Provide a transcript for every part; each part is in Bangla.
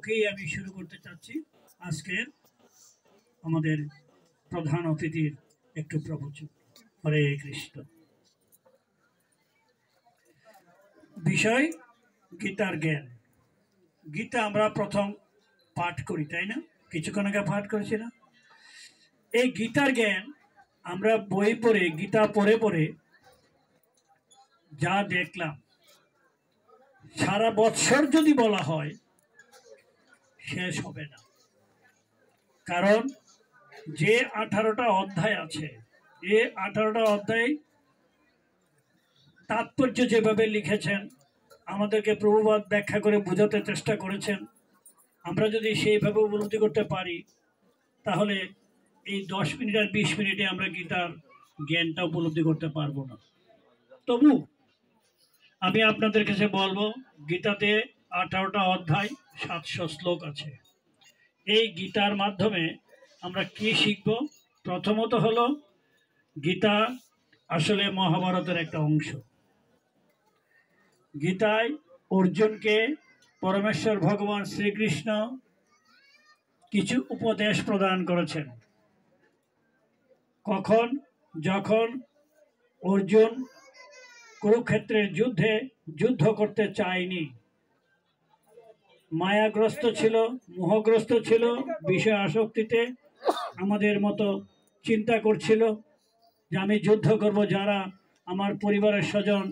মুখেই আমি শুরু করতে চাচ্ছি আজকের আমাদের প্রধান অতিথির একটু প্রবচন। হরে কৃষ্ণ। বিষয় গীতার জ্ঞান। গীতা আমরা প্রথম পাঠ করি, তাই না? কিছুক্ষণ আগে পাঠ করেছি না? এই গীতার জ্ঞান আমরা বই পড়ে, গীতা পড়ে পড়ে যা দেখলাম, সারা বৎসর যদি বলা হয় শেষ হবে না। কারণ যে 18টা অধ্যায় আছে, এই 18টা অধ্যায় তাৎপর্য যেভাবে লিখেছেন, আমাদেরকে প্রভুপাদ ব্যাখ্যা করে বোঝাতে চেষ্টা করেছেন, আমরা যদি সেইভাবে উপলব্ধি করতে পারি তাহলে এই 10 মিনিট আর 20 মিনিটে আমরা গীতার জ্ঞানটা উপলব্ধি করতে পারবো না। তবু আমি আপনাদের কাছে বলবো, গীতাতে 18টা অধ্যায়, 700 শ্লোক আছে। এই গীতার মাধ্যমে আমরা কি শিখব? প্রথমত হলো গীতা আসলে মহাভারতের একটা অংশ। গীতায় অর্জুনকে পরমেশ্বর ভগবান শ্রীকৃষ্ণ কিছু উপদেশ প্রদান করেছেন। কখন? যখন অর্জুন কুরুক্ষেত্রের যুদ্ধে যুদ্ধ করতে চায়নি, মায়াগ্রস্ত ছিল, মোহগ্রস্ত ছিল, বিষয় আসক্তিতে আমাদের মতো চিন্তা করছিল যে আমি যুদ্ধ করব, যারা আমার পরিবারের স্বজন,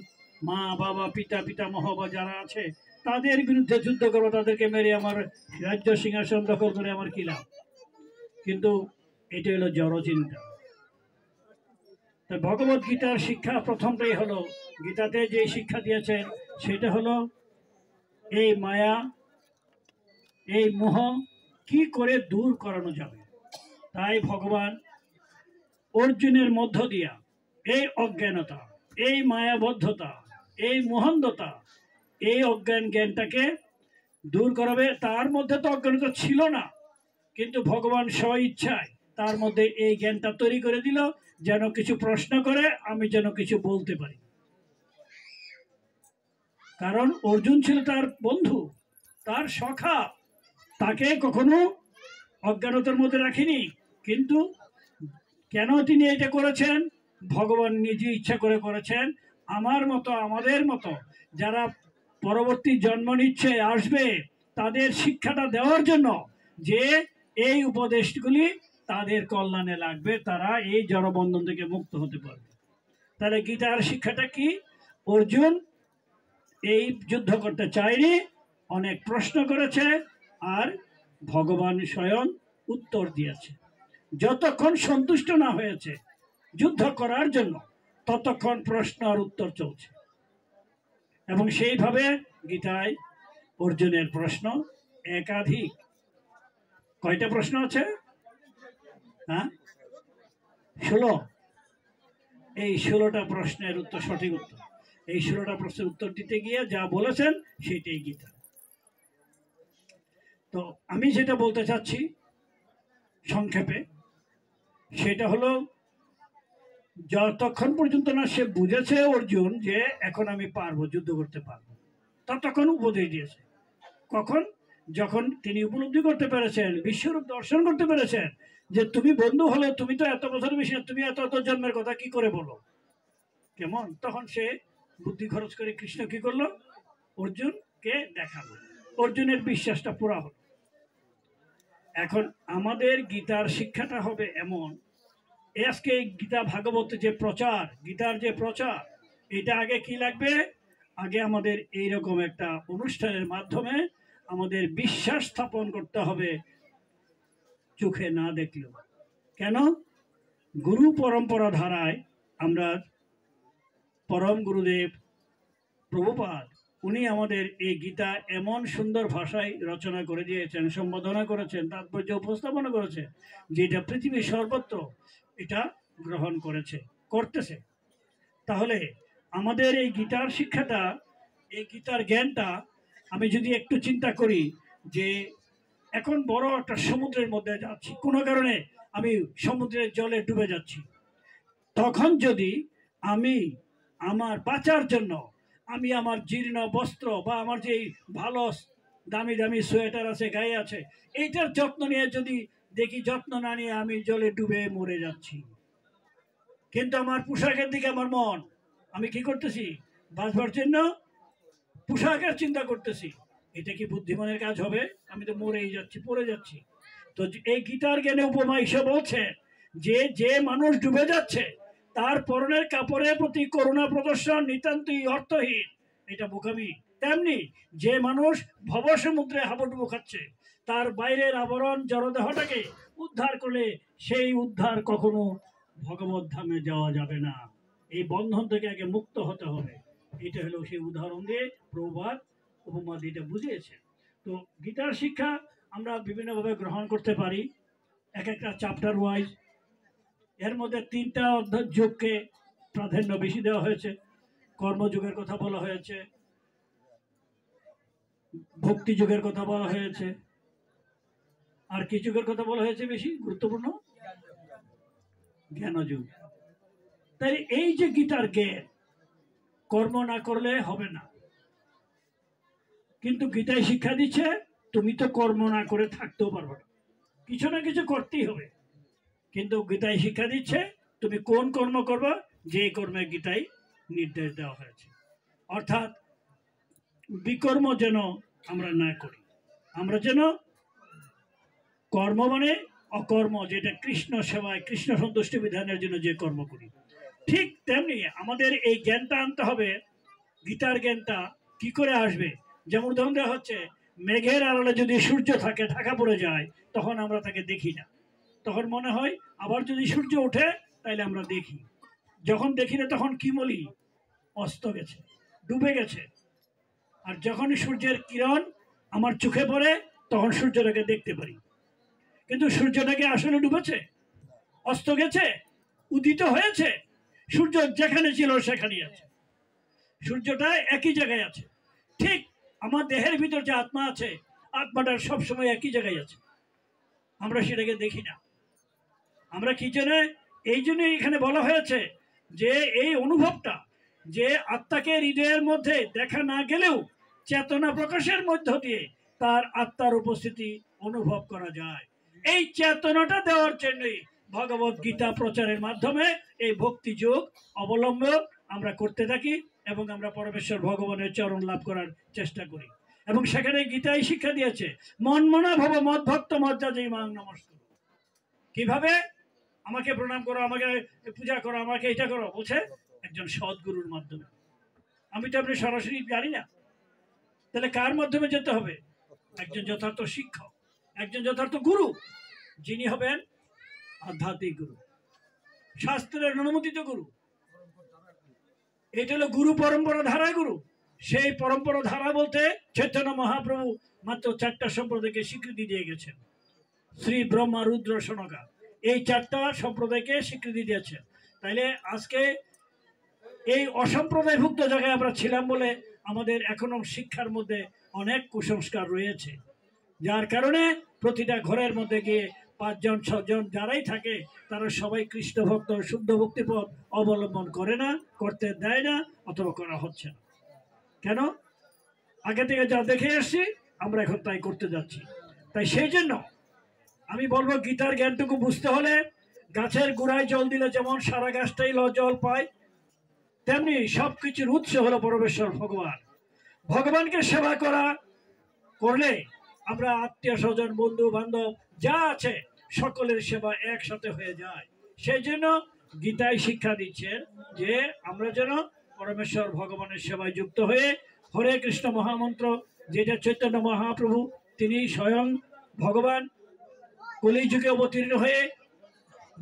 মা বাবা পিতা পিতামহ বা যারা আছে তাদের বিরুদ্ধে যুদ্ধ করব, তাদেরকে মেরে আমার রাজ্য সিংহাসন দখল করে আমার কি লাভ? কিন্তু এটা হলো জড় চিন্তা। তাই ভগবত গীতার শিক্ষা প্রথমটাই হলো, গীতাতে যে শিক্ষা দিয়েছেন সেটা হলো এই মায়া, এই মোহ কি করে দূর করানো যাবে। তাই ভগবান অর্জুনের মধ্য দিয়া এই অজ্ঞানতা, এই মায়াবদ্ধতা, এই মোহান্ধতা, এই অজ্ঞান জ্ঞানটাকে দূর করাবে। তার মধ্যে তো অজ্ঞানতা ছিল না, কিন্তু ভগবান স্ব ইচ্ছায় তার মধ্যে এই জ্ঞানটা তৈরি করে দিল, যেন কিছু প্রশ্ন করে আমি যেন কিছু বলতে পারি। কারণ অর্জুন ছিল তার বন্ধু, তার সখা, তাকে কখনো অজ্ঞানতার মধ্যে রাখিনি। কিন্তু কেন তিনি এটা করেছেন? ভগবান নিজে ইচ্ছা করে করেছেন। আমার মতো, আমাদের মতো যারা পরবর্তী জন্ম নিচ্ছে, আসবে, তাদের শিক্ষাটা দেওয়ার জন্য, যে এই উপদেশগুলি তাদের কল্যাণে লাগবে, তারা এই জড়বন্ধন থেকে মুক্ত হতে পারবে। তাহলে গীতার শিক্ষাটা কি? অর্জুন এই যুদ্ধ করতে চায়নি, অনেক প্রশ্ন করেছে, আর ভগবান স্বয়ং উত্তর দিয়েছে। যতক্ষণ সন্তুষ্ট না হয়েছে যুদ্ধ করার জন্য, ততক্ষণ প্রশ্ন আর উত্তর চলছে। এবং সেইভাবে গীতায় অর্জুনের প্রশ্ন একাধিক। কয়টা প্রশ্ন আছে? 16। এই 16টা প্রশ্নের উত্তর, সঠিক উত্তর। এই 16টা প্রশ্নের উত্তর দিতে গিয়ে যা বলেছেন সেটাই গীতা। তো আমি যেটা বলতে চাচ্ছি সংক্ষেপে, সেটা হলো যতক্ষণ পর্যন্ত না সে বুঝেছে অর্জুন যে এখন আমি পারবো, যুদ্ধ করতে পারবো, ততক্ষণ উপদেশ দিয়েছে। কখন? যখন তিনি উপলব্ধি করতে পেরেছেন, বিশ্বরূপ দর্শন করতে পেরেছেন, যে তুমি বন্ধু হলে, তুমি তো এত বছর বেশি, তুমি এত জন্মের কথা কি করে বলো, কেমন? তখন সে বুদ্ধি খরচ করে কৃষ্ণ কি করলো? অর্জুনকে দেখালো। অর্জুনের বিশ্বাসটা পুরা হলো। এখন আমাদের গীতার শিক্ষাটা হবে এমন, আজকে গীতা ভাগবত যে প্রচার, গীতার যে প্রচার, এটা আগে কি লাগবে? আগে আমাদের এইরকম একটা অনুষ্ঠানের মাধ্যমে আমাদের বিশ্বাস স্থাপন করতে হবে, চোখে না দেখলেও। কেন? গুরু পরম্পরা ধারায় আমরা পরম গুরুদেব প্রভুপাদ, উনি আমাদের এই গীতা এমন সুন্দর ভাষায় রচনা করে দিয়েছেন, সম্বোধনা করেছেন, তাৎপর্য উপস্থাপনা করেছেন, যেটা পৃথিবীর সর্বত্র এটা গ্রহণ করেছে, করতেছে। তাহলে আমাদের এই গীতার শিক্ষাটা, এই গীতার জ্ঞানটা, আমি যদি একটু চিন্তা করি যে এখন বড় একটা সমুদ্রের মধ্যে যাচ্ছি, কোনো কারণে আমি সমুদ্রের জলে ডুবে যাচ্ছি, তখন যদি আমি আমার বাঁচার জন্য আমি আমার জীর্ণ বস্ত্র বা আমার যে ভালো দামি দামি সোয়েটার আছে, গায়ে আছে, এইটার যত্ন নিয়ে যদি দেখি যত্ন না নিয়ে আমি জলে ডুবে মরে যাচ্ছি, কিন্তু আমার পোশাকের দিকে আমার মন, আমি কি করতেছি, বাঁচবার জন্য পোশাকের চিন্তা করতেছি, এটা কি বুদ্ধিমানের কাজ হবে? আমি তো মরেই যাচ্ছি, পড়ে যাচ্ছি। তো এই গীতার জ্ঞানে উপমা এসে বলছে যে যে মানুষ ডুবে যাচ্ছে তার পরনের কাপড়ের প্রতি করুণা প্রদর্শন নিতান্তই অর্থহীন, এটা বোকামি। তেমনি যে মানুষ ভবসমুদ্রে হাবুডুবু খাচ্ছে তার বাইরের আবরণ জড়দেহটাকে উদ্ধার করলে সেই উদ্ধার কখনো ভগবত ধামে যাওয়া যাবে না। এই বন্ধন থেকে আগে মুক্ত হতে হবে। এটা হলো সেই উদাহরণ দিয়ে প্রভুপাদ উপমা দিয়ে বুঝিয়েছে। তো গীতার শিক্ষা আমরা বিভিন্নভাবে গ্রহণ করতে পারি, এক একটা চ্যাপ্টার ওয়াইজ। এর মধ্যে 3টা অধ্যায় যোগকে প্রাধান্য বেশি দেওয়া হয়েছে, কর্মযুগের কথা বলা হয়েছে, ভক্তি যুগের কথা বলা হয়েছে, আর কি যুগের কথা বলা হয়েছে বেশি গুরুত্বপূর্ণ? জ্ঞান যুগ। তাই এই যে গীতার জ্ঞান কর্ম না করলে হবে না, কিন্তু গীতায় শিক্ষা দিচ্ছে তুমি তো কর্ম না করে থাকতেও পারবে না, কিছু না কিছু করতেই হবে। কিন্তু গীতায় শিক্ষা দিচ্ছে তুমি কোন কর্ম করবে, যে কর্মের গীতায় নির্দেশ দেওয়া হয়েছে। অর্থাৎ বিকর্ম যেন আমরা না করি, আমরা যেন কর্ম মানে অকর্ম, যেটা কৃষ্ণ সেবায় কৃষ্ণ সন্তুষ্টি বিধানের জন্য যে কর্ম করি। ঠিক তেমনি আমাদের এই জ্ঞানটা আনতে হবে। গীতার জ্ঞানটা কি করে আসবে? যেমন উদাহরণ দেওয়া হচ্ছে, মেঘের আড়ালে যদি সূর্য থাকে, ঢাকা পড়ে যায়, তখন আমরা তাকে দেখি না, তখন মনে হয় আবার যদি সূর্য ওঠে তাইলে আমরা দেখি। যখন দেখি না তখন কি বলি? অস্ত গেছে, ডুবে গেছে। আর যখনই সূর্যের কিরণ আমার চোখে পড়ে তখন সূর্যটাকে দেখতে পারি। কিন্তু সূর্যটাকে আসলে ডুবেছে, অস্ত গেছে, উদিত হয়েছে? সূর্য যেখানে ছিল সেখানেই আছে, সূর্যটা একই জায়গায় আছে। ঠিক আমার দেহের ভিতর যে আত্মা আছে, আত্মাটা সবসময় একই জায়গায় আছে, আমরা সেটাকে দেখি না। আমরা কি জন্য? এই জন্য এখানে বলা হয়েছে যে এই অনুভবটা, যে আত্মাকে হৃদয়ের মধ্যে দেখা না গেলেও চেতনা প্রকাশের মধ্য দিয়ে তার আত্মার উপস্থিতি অনুভব করা যায়, এই চেতনাটা দেওয়ার জন্যই ভগবত গীতা প্রচারের মাধ্যমে এই ভক্তি যোগ অবলম্বন আমরা করতে থাকি এবং আমরা পরমেশ্বর ভগবানের চরণ লাভ করার চেষ্টা করি। এবং সেখানে গীতাই শিক্ষা দিয়েছে, মন মনা ভব মদ ভক্ত মজ্জা যেই মাং নমস্কার। কিভাবে? আমাকে প্রণাম করো, আমাকে পূজা করো, আমাকে এটা করো, বলছে একজন সদ্গুরুর মাধ্যমে। আমি তো আপনি সরাসরি জানি না, তাহলে কার মাধ্যমে যেতে হবে? একজন যথার্থ শিক্ষক, একজন যথার্থ গুরু, যিনি হবেন আধ্যাত্মিক গুরু, শাস্ত্রের অনুমোদিত গুরু। এটা হলো গুরু পরম্পরা ধারা গুরু। সেই পরম্পরা ধারা বলতে চৈতন্য মহাপ্রভু মাত্র 4টা সম্প্রদায়কে স্বীকৃতি দিয়ে গেছেন। শ্রী ব্রহ্মা রুদ্র সনকা, এই 4টা সম্প্রদায়কে স্বীকৃতি দিয়েছেন। তাইলে আজকে এই অসম্প্রদায়ভুক্ত জায়গায় আমরা ছিলাম বলে আমাদের এখনো শিক্ষার মধ্যে অনেক কুসংস্কার রয়েছে, যার কারণে প্রতিটা ঘরের মধ্যে গিয়ে 5 জন 6 জন যারাই থাকে তারা সবাই কৃষ্ণ ভক্ত, শুদ্ধ ভক্তিপথ অবলম্বন করে না, করতে দেয় না, অথবা করা হচ্ছে না। কেন? আগে থেকে যা দেখে এসছি আমরা এখন তাই করতে যাচ্ছি। তাই সেই জন্য আমি বলবো, গীতার জ্ঞানটুকু বুঝতে হলে গাছের গোড়ায় জল দিলে যেমন সারা গাছটাই জল পায়, তেমনি সবকিছুর উৎস হলো পরমেশ্বর ভগবান। ভগবানকে সেবা করলে আমরা আত্মীয় স্বজন, বন্ধু বান্ধব যা আছে সকলের সেবা একসাথে হয়ে যায়। সেই জন্য গীতায় শিক্ষা দিচ্ছেন যে আমরা যেন পরমেশ্বর ভগবানের সেবায় যুক্ত হয়ে হরে কৃষ্ণ মহামন্ত্র, যেটা চৈতন্য মহাপ্রভু তিনি স্বয়ং ভগবান কলিযুগে অবতীর্ণ হয়ে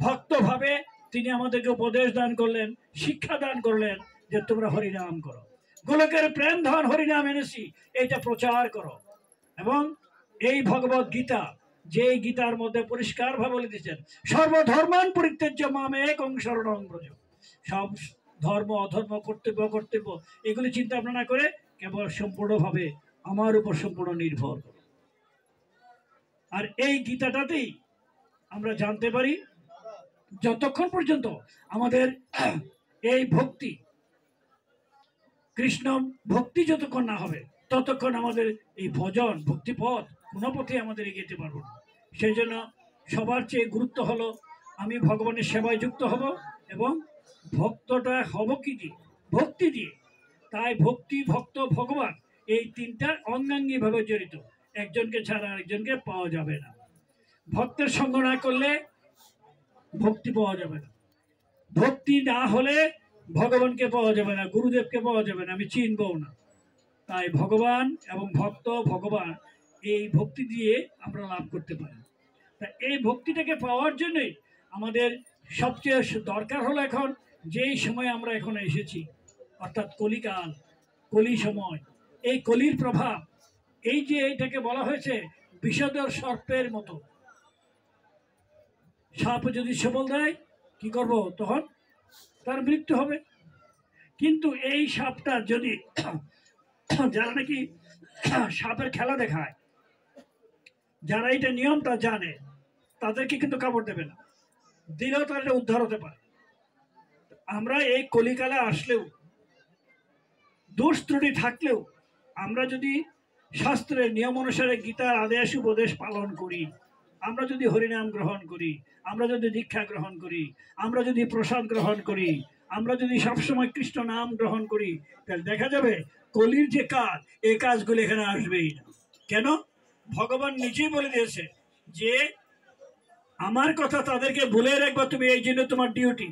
ভক্তভাবে তিনি আমাদেরকে উপদেশ দান করলেন, শিক্ষা দান করলেন যে তোমরা হরিনাম করো, গোলকের প্রেম ধন হরিনাম এনেছি, এটা প্রচার করো। এবং এই ভগবত গীতা, যে গীতার মধ্যে পরিষ্কার ভাবে বলে দিচ্ছেন সর্বধর্মান পরিত্যাজ্য মাম একং শরণং ব্রজ, সব ধর্ম অধর্ম কর্তব্য এগুলি চিন্তা ভাবনা না করে কেবল সম্পূর্ণভাবে আমার উপর সম্পূর্ণ নির্ভর করো। আর এই গীতাটাতেই আমরা জানতে পারি যতক্ষণ পর্যন্ত আমাদের এই ভক্তি, কৃষ্ণ ভক্তি যতক্ষণ না হবে ততক্ষণ আমাদের এই ভজন ভক্তিপথ কোনো পথে আমাদের এগিয়ে যেতে পারবো না। সেই জন্য সবার চেয়ে গুরুত্ব হলো আমি ভগবানের সেবায় যুক্ত হব এবং ভক্তটা হব কি দিয়ে? ভক্তি দিয়ে। তাই ভক্তি, ভক্ত, ভগবান এই তিনটা অঙ্গাঙ্গিভাবে জড়িত। একজনকে ছাড়া আরেকজনকে পাওয়া যাবে না। ভক্তের সঙ্গ না করলে ভক্তি পাওয়া যাবে না। ভক্তি না হলে ভগবানকে পাওয়া যাবে না, গুরুদেবকে পাওয়া যাবে না, আমি চিনবও না। তাই ভগবান এবং ভক্ত, ভগবান এই ভক্তি দিয়ে আমরা লাভ করতে পারি। তা এই ভক্তিটাকে পাওয়ার জন্যই আমাদের সবচেয়ে দরকার হলো এখন যেই সময় আমরা এখন এসেছি, অর্থাৎ কলিকাল, কলি সময়, এই কলির প্রভাব, এই যে এটাকে বলা হয়েছে বিষধর সর্পের মতো। সাপ যদি সবল দেয় কি করব? তখন তার মৃত্যু হবে। কিন্তু এই সাপটা যদি যারা নাকি সাপের খেলা দেখায়, যারা এটা নিয়মটা জানে, তাদেরকে কিন্তু কামড় দেবে না, দিলেও তারা উদ্ধার হতে পারে। আমরা এই কলিকালে আসলেও, দোষ ত্রুটি থাকলেও, আমরা যদি শাস্ত্রের নিয়ম অনুসারে গীতার আদেশ উপদেশ পালন করি, আমরা যদি হরিনাম গ্রহণ করি, আমরা যদি দীক্ষা গ্রহণ করি, আমরা যদি প্রসাদ গ্রহণ করি, আমরা যদি সবসময় কৃষ্ণ নাম গ্রহণ করি, তাহলে দেখা যাবে কলির যে কাজ, এই কাজগুলো এখানে আসবেই না। কেন? ভগবান নিজেই বলে দিয়েছে যে আমার কথা তাদেরকে বলে রাখবা তুমি, এই জন্য তোমার ডিউটি।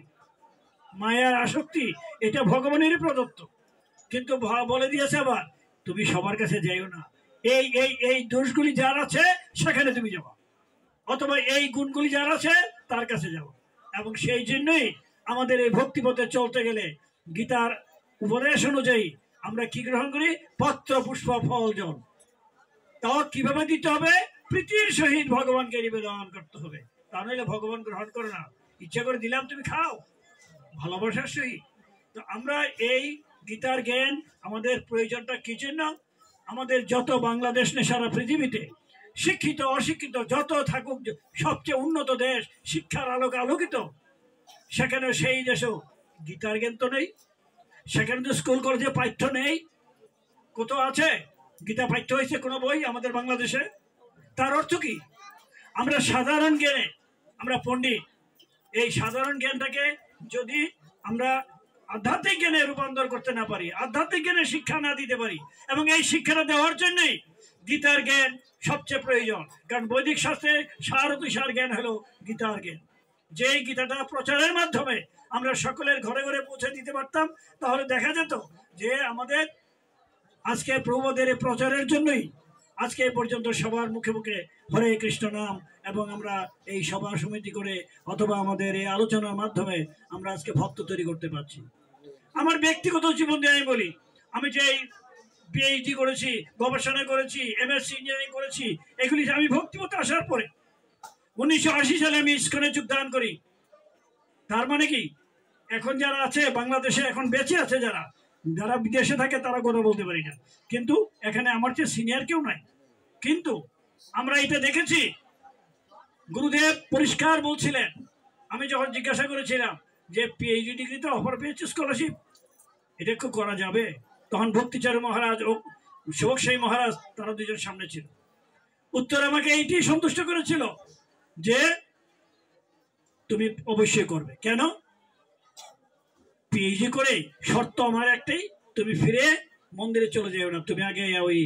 মায়ার আসক্তি এটা ভগবানেরই প্রদত্ত, কিন্তু বলে দিয়েছে আবার তুমি সবার কাছে যাইও না। এই এই এই দোষগুলি যার আছে সেখানে তুমি যাও, অথবা এই গুণগুলি যার আছে তার কাছে যাও। এবং সেই জন্যই আমাদের এই ভক্তিপথে চলতে গেলে গীতার উপদেশ অনুযায়ী আমরা কি গ্রহণ করি? পত্র পুষ্প ফল জল। তাও কিভাবে দিতে হবে? প্রীতির সহিত ভগবানকে নিবেদন করতে হবে, তা নইলে ভগবান গ্রহণ করে না। ইচ্ছা করে দিলাম তুমি খাও, ভালোবাসার সহিত। তো আমরা এই গীতার জ্ঞান আমাদের প্রয়োজনটা কি জন্য? আমাদের যত বাংলাদেশ নেই সারা পৃথিবীতে শিক্ষিত অশিক্ষিত যত থাকুক, সবচেয়ে উন্নত দেশ, শিক্ষার আলোকে আলোকিত, সেখানে সেই দেশেও গীতার জ্ঞান তো নেই। সেখানে তো স্কুল কলেজে পাঠ্য নেই। কোথাও আছে গীতা পাঠ্য হয়েছে কোনো বই আমাদের বাংলাদেশে? তার অর্থ কি? আমরা সাধারণ জ্ঞানে, আমরা পণ্ডিত, এই সাধারণ জ্ঞানটাকে যদি আমরা আধ্যাত্মিক জ্ঞানে রূপান্তর করতে না পারি, আধ্যাত্মিক জ্ঞানের শিক্ষা না দিতে পারি, এবং এই শিক্ষাটা দেওয়ার জন্যই গীতার জ্ঞান সবচেয়ে প্রয়োজন। কারণ বৈদিক শাস্ত্রে সার জ্ঞান হলো গীতার জ্ঞান। যেই গীতাটা প্রচারের মাধ্যমে আমরা সকলের ঘরে ঘরে পৌঁছে দিতে পারতাম, তাহলে দেখা যেত যে আমাদের আজকে প্রভুদের প্রচারের জন্যই আজকে পর্যন্ত সবার মুখে মুখে হরে কৃষ্ণ নাম, এবং আমরা এই সভা সমিতি করে অথবা আমাদের এই আলোচনার মাধ্যমে আমরা আজকে ভক্ত তৈরি করতে পারছি। আমার ব্যক্তিগত জীবন দিয়ে আমি বলি, আমি যে পিএইচডি করেছি, গবেষণা করেছি, এমএসসি ইঞ্জিনিয়ারিং করেছি, এগুলি আমি ভক্তিপথে আসার পরে 1980 সালে আমি ইসকনে যোগদান করি। তার মানে কি, এখন যারা আছে বাংলাদেশে, এখন বেঁচে আছে যারা, যারা বিদেশে থাকে তারা কথা বলতে পারি না, কিন্তু এখানে আমার চেয়ে সিনিয়র কেউ নাই। কিন্তু আমরা এটা দেখেছি, গুরুদেব পরিষ্কার বলছিলেন, আমি যখন জিজ্ঞাসা করেছিলাম যে পিএইচডি ডিগ্রিতে অফার পেয়েছে স্কলারশিপ, এটা কি করা যাবে? তখন ভক্তিচারু মহারাজ ও শিবকসাই মহারাজ তারা দুজন সামনে ছিল। উত্তর আমাকে এইটি সন্তুষ্ট করেছিল যে তুমি অবশ্যই করবে। কেন? পিএইচডি করে শর্ত আমার একটাই, তুমি ফিরে মন্দিরে চলে যাও না, তুমি আগে ওই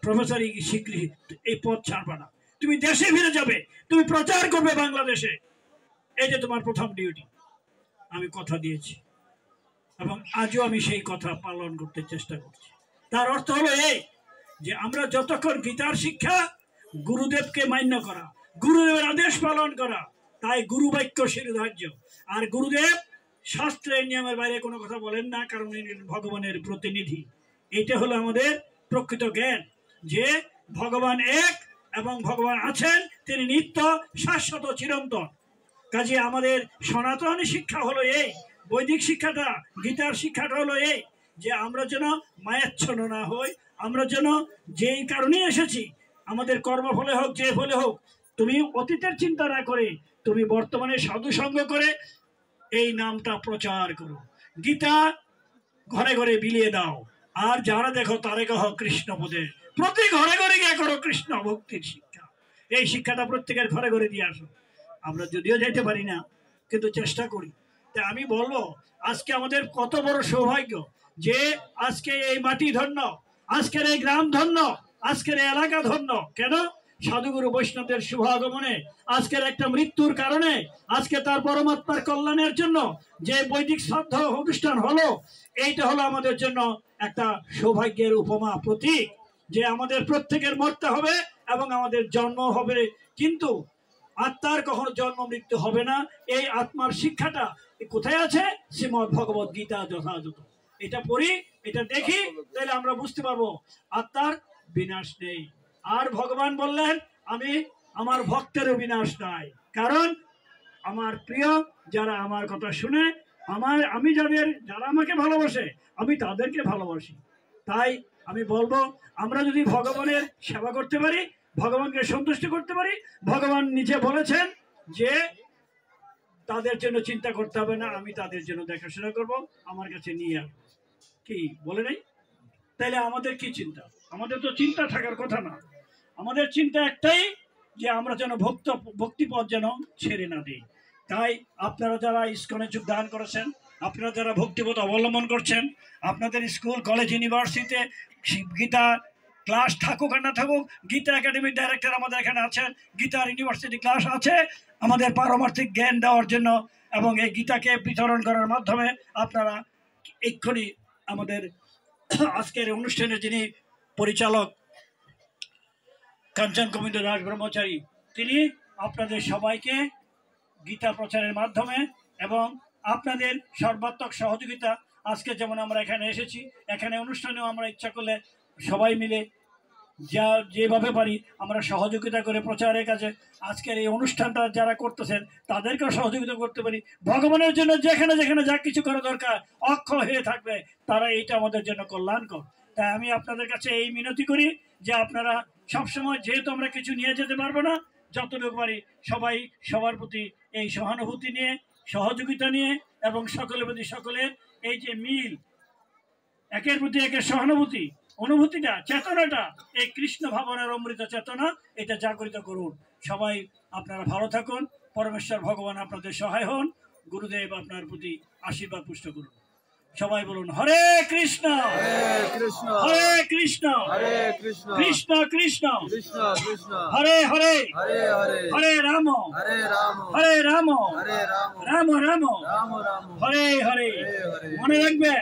প্রফেসর স্বীকৃতি এই পদ ছাড়বা না, তুমি দেশে ফিরে যাবে, তুমি প্রচার করবে বাংলাদেশে, এই যে তোমার প্রথম ডিউটি। আমি কথা দিয়েছি এবং আজও আমি সেই কথা পালন করতে চেষ্টা করছি। তার অর্থ হলো এই যে আমরা যতক্ষণ গীতার শিক্ষা, গুরুদেবকে মান্য করা, গুরুদেবের আদেশ পালন করা, তাই গুরু বাক্য শিরোধার্য। আর গুরুদেব শাস্ত্রের নিয়মের বাইরে কোনো কথা বলেন না, কারণ ভগবানের প্রতিনিধি। এটা হলো আমাদের প্রকৃত জ্ঞান যে ভগবান এক এবং ভগবান আছেন, তিনি নিত্য শাশ্বত চিরন্তন। কাজে আমাদের সনাতনী শিক্ষা হলো এই, বৈদিক শিক্ষাটা, গীতার শিক্ষাটা হলো এই যে আমরা যেন মায়াচ্ছন্ন না হই, আমরা যেন যেই কারণে এসেছি, আমাদের কর্মফলে হোক, যে ফলে হোক, তুমি অতীতের চিন্তা না করে তুমি বর্তমানে সাধুসঙ্গ করে এই নামটা প্রচার করো, গীতা ঘরে ঘরে বিলিয়ে দাও, আর যারা দেখো তারে কহ কৃষ্ণ বোধে, প্রতি ঘরে ঘরে গিয়ে করো কৃষ্ণ ভক্তির শিক্ষা। এই শিক্ষাটা প্রত্যেকের ঘরে ঘরে দিয়ে আসো। আমরা যদিও যেতে পারি না, কিন্তু চেষ্টা করি। তাই আমি বলবো, আজকে আমাদের কত বড় সৌভাগ্য যে আজকে এই মাটি ধন্য, আজকের এই গ্রাম ধন্য, আজকের এই এলাকা ধন্য। কেন? সাধুগুরু বৈষ্ণবদের শুভ আগমনে, আজকের একটা মৃত্যুর কারণে, আজকে তার পরমাত্মার কল্যাণের জন্য যে বৈদিক শ্রাদ্ধ অনুষ্ঠান হলো, এইটা হলো আমাদের জন্য একটা সৌভাগ্যের উপমা, প্রতীক, যে আমাদের প্রত্যেকের মরতে হবে এবং আমাদের জন্ম হবে, কিন্তু আত্মার কখনো জন্ম মৃত্যু হবে না। এই আত্মার শিক্ষাটা কোথায় আছে? শ্রীমদ্ ভগবত গীতা যথাযথ। এটা পড়ি, এটা দেখি, তাহলে আমরা বুঝতে পারবো আত্মার বিনাশ নেই। আর ভগবান বললেন, আমি আমার ভক্তেরও বিনাশ নাই, কারণ আমার প্রিয় যারা আমার কথা শুনে, আমি যারা আমাকে ভালোবাসে, আমি তাদেরকে ভালোবাসি। তাই আমি বলবো, আমরা যদি ভগবানের সেবা করতে পারি, ভগবানকে সন্তুষ্ট করতে পারি, ভগবান নিজে বলেছেন যে তাদের জন্য চিন্তা করতে হবে না, আমি তাদের জন্য দেখাশোনা করব, আমার কাছে নিয়ে আসবো। কি বলে নাই? তাইলে আমাদের কি চিন্তা? আমাদের তো চিন্তা থাকার কথা না। আমাদের চিন্তা একটাই, যে আমরা যেন ভক্তিপথ যেন ছেড়ে না দিই। তাই আপনারা যারা ইসকনে যোগদান করেছেন, আপনারা যারা ভক্তিপথ অবলম্বন করছেন, আপনাদের স্কুল, কলেজ, ইউনিভার্সিটিতে গীতা ক্লাস থাকুক আর না থাকুক, গীতা একাডেমির ডাইরেক্টর আমাদের এখানে আছেন, গীতার ইউনিভার্সিটি ক্লাস আছে আমাদের পারমার্থিক জ্ঞান দেওয়ার জন্য, এবং এই গীতাকে বিতরণ করার মাধ্যমে আপনারা এক্ষুনি আমাদের আজকের অনুষ্ঠানের যিনি পরিচালক কাঞ্চন গোবিন্দ দাস ব্রহ্মচারী, তিনি আপনাদের সবাইকে গীতা প্রচারের মাধ্যমে এবং আপনাদের সর্বাত্মক সহযোগিতা, আজকে যেমন আমরা এখানে এসেছি, এখানে অনুষ্ঠানেও আমরা ইচ্ছা করলে সবাই মিলে যেভাবে পারি আমরা সহযোগিতা করে প্রচারের কাজে, আজকের এই অনুষ্ঠানটা যারা করতেছেন তাদেরকেও সহযোগিতা করতে পারি। ভগবানের জন্য যেখানে যেখানে যা কিছু করা দরকার অক্ষয় হয়ে থাকবে, তারা এইটা আমাদের জন্য কল্যাণকর। তাই আমি আপনাদের কাছে এই মিনতি করি যে আপনারা সবসময়, যেহেতু আমরা কিছু নিয়ে যেতে পারবো না, যতটুকু পারি সবাই সবার প্রতি এই সহানুভূতি নিয়ে, সহযোগিতা নিয়ে, এবং সকলের প্রতি সকলের এই যে মিল, একের প্রতি একের সহানুভূতি, অনুভূতিটা, চেতনাটা, এই কৃষ্ণ ভাবনার অমৃত চেতনা, এটা জাগরিত করুন। সবাই আপনারা ভালো থাকুন, পরমেশ্বর ভগবান আপনাদের সহায় হন, গুরুদেব আপনার প্রতি আশীর্বাদ পুষ্ট করুন। সবাই বলুন হরে কৃষ্ণ হরে কৃষ্ণ কৃষ্ণ কৃষ্ণ হরে হরে হরে রাম হরে রাম রাম রাম হরে হরে। মনে রাখবেন,